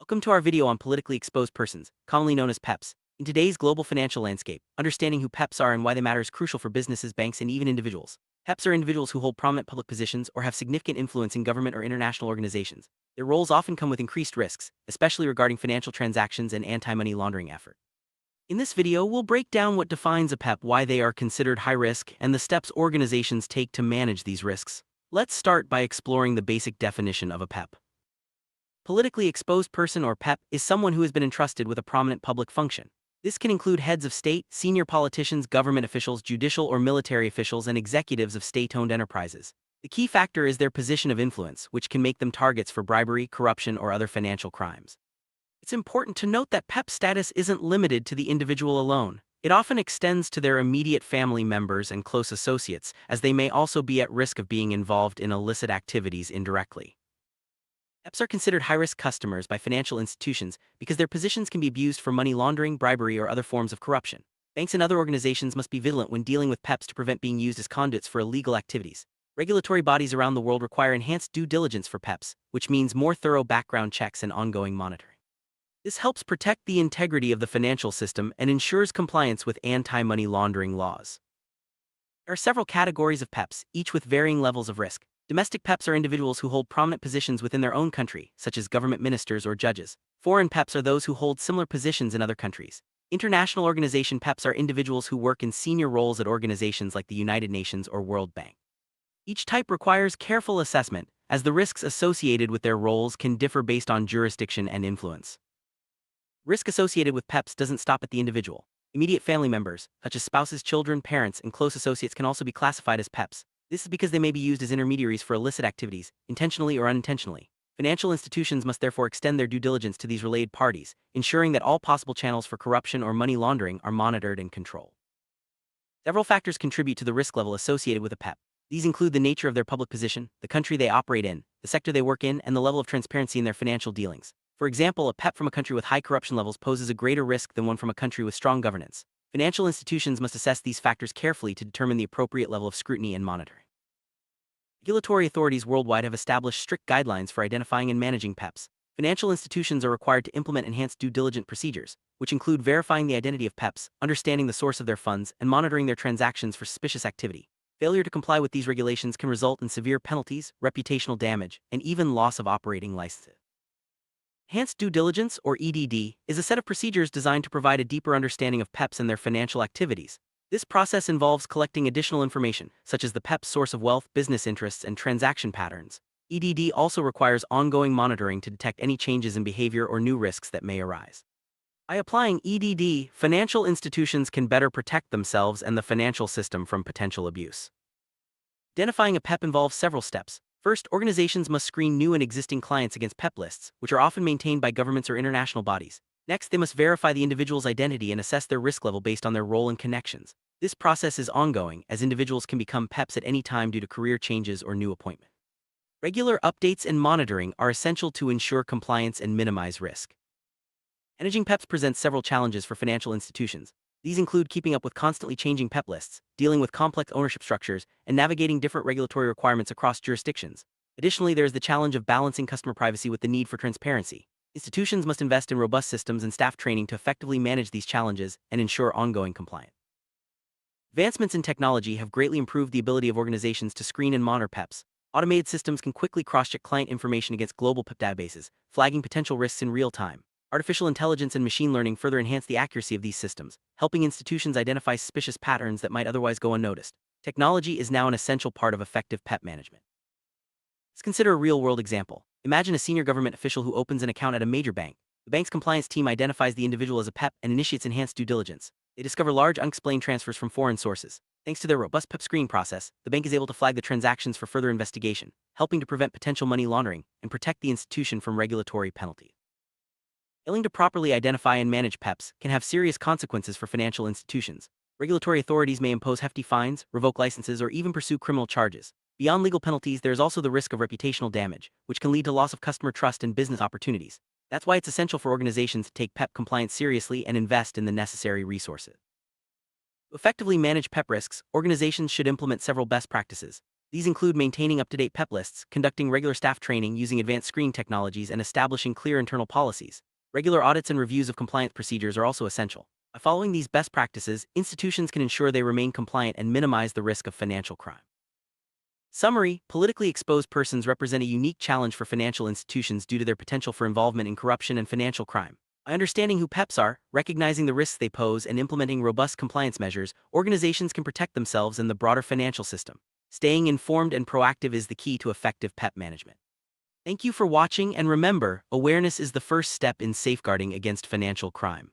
Welcome to our video on politically exposed persons, commonly known as PEPs. In today's global financial landscape, understanding who PEPs are and why they matter is crucial for businesses, banks, and even individuals. PEPs are individuals who hold prominent public positions or have significant influence in government or international organizations. Their roles often come with increased risks, especially regarding financial transactions and anti-money laundering efforts. In this video, we'll break down what defines a PEP, why they are considered high risk, and the steps organizations take to manage these risks. Let's start by exploring the basic definition of a PEP. Politically exposed person, or PEP, is someone who has been entrusted with a prominent public function. This can include heads of state, senior politicians, government officials, judicial or military officials, and executives of state-owned enterprises. The key factor is their position of influence, which can make them targets for bribery, corruption, or other financial crimes. It's important to note that PEP status isn't limited to the individual alone. It often extends to their immediate family members and close associates, as they may also be at risk of being involved in illicit activities indirectly. PEPs are considered high-risk customers by financial institutions because their positions can be abused for money laundering, bribery, or other forms of corruption. Banks and other organizations must be vigilant when dealing with PEPs to prevent being used as conduits for illegal activities. Regulatory bodies around the world require enhanced due diligence for PEPs, which means more thorough background checks and ongoing monitoring. This helps protect the integrity of the financial system and ensures compliance with anti-money laundering laws. There are several categories of PEPs, each with varying levels of risk. Domestic PEPs are individuals who hold prominent positions within their own country, such as government ministers or judges. Foreign PEPs are those who hold similar positions in other countries. International organization PEPs are individuals who work in senior roles at organizations like the United Nations or World Bank. Each type requires careful assessment, as the risks associated with their roles can differ based on jurisdiction and influence. Risk associated with PEPs doesn't stop at the individual. Immediate family members, such as spouses, children, parents, and close associates, can also be classified as PEPs. This is because they may be used as intermediaries for illicit activities, intentionally or unintentionally. Financial institutions must therefore extend their due diligence to these related parties, ensuring that all possible channels for corruption or money laundering are monitored and controlled. Several factors contribute to the risk level associated with a PEP. These include the nature of their public position, the country they operate in, the sector they work in, and the level of transparency in their financial dealings. For example, a PEP from a country with high corruption levels poses a greater risk than one from a country with strong governance. Financial institutions must assess these factors carefully to determine the appropriate level of scrutiny and monitoring. Regulatory authorities worldwide have established strict guidelines for identifying and managing PEPs. Financial institutions are required to implement enhanced due diligence procedures, which include verifying the identity of PEPs, understanding the source of their funds, and monitoring their transactions for suspicious activity. Failure to comply with these regulations can result in severe penalties, reputational damage, and even loss of operating licenses. Enhanced due diligence, or EDD, is a set of procedures designed to provide a deeper understanding of PEPs and their financial activities. This process involves collecting additional information, such as the PEP's source of wealth, business interests, and transaction patterns. EDD also requires ongoing monitoring to detect any changes in behavior or new risks that may arise. By applying EDD, financial institutions can better protect themselves and the financial system from potential abuse. Identifying a PEP involves several steps. First, organizations must screen new and existing clients against PEP lists, which are often maintained by governments or international bodies. Next, they must verify the individual's identity and assess their risk level based on their role and connections. This process is ongoing, as individuals can become PEPs at any time due to career changes or new appointment. Regular updates and monitoring are essential to ensure compliance and minimize risk. Managing PEPs presents several challenges for financial institutions. These include keeping up with constantly changing PEP lists, dealing with complex ownership structures, and navigating different regulatory requirements across jurisdictions. Additionally, there is the challenge of balancing customer privacy with the need for transparency. Institutions must invest in robust systems and staff training to effectively manage these challenges and ensure ongoing compliance. Advancements in technology have greatly improved the ability of organizations to screen and monitor PEPs. Automated systems can quickly cross-check client information against global PEP databases, flagging potential risks in real time. Artificial intelligence and machine learning further enhance the accuracy of these systems, helping institutions identify suspicious patterns that might otherwise go unnoticed. Technology is now an essential part of effective PEP management. Let's consider a real-world example. Imagine a senior government official who opens an account at a major bank. The bank's compliance team identifies the individual as a PEP and initiates enhanced due diligence. They discover large unexplained transfers from foreign sources. Thanks to their robust PEP screening process, the bank is able to flag the transactions for further investigation, helping to prevent potential money laundering and protect the institution from regulatory penalties. Failing to properly identify and manage PEPs can have serious consequences for financial institutions. Regulatory authorities may impose hefty fines, revoke licenses, or even pursue criminal charges. Beyond legal penalties, there is also the risk of reputational damage, which can lead to loss of customer trust and business opportunities. That's why it's essential for organizations to take PEP compliance seriously and invest in the necessary resources. To effectively manage PEP risks, organizations should implement several best practices. These include maintaining up-to-date PEP lists, conducting regular staff training using advanced screening technologies, and establishing clear internal policies. Regular audits and reviews of compliance procedures are also essential. By following these best practices, institutions can ensure they remain compliant and minimize the risk of financial crime. Summary: politically exposed persons represent a unique challenge for financial institutions due to their potential for involvement in corruption and financial crime. By understanding who PEPs are, recognizing the risks they pose, and implementing robust compliance measures, organizations can protect themselves and the broader financial system. Staying informed and proactive is the key to effective PEP management. Thank you for watching, and remember, awareness is the first step in safeguarding against financial crime.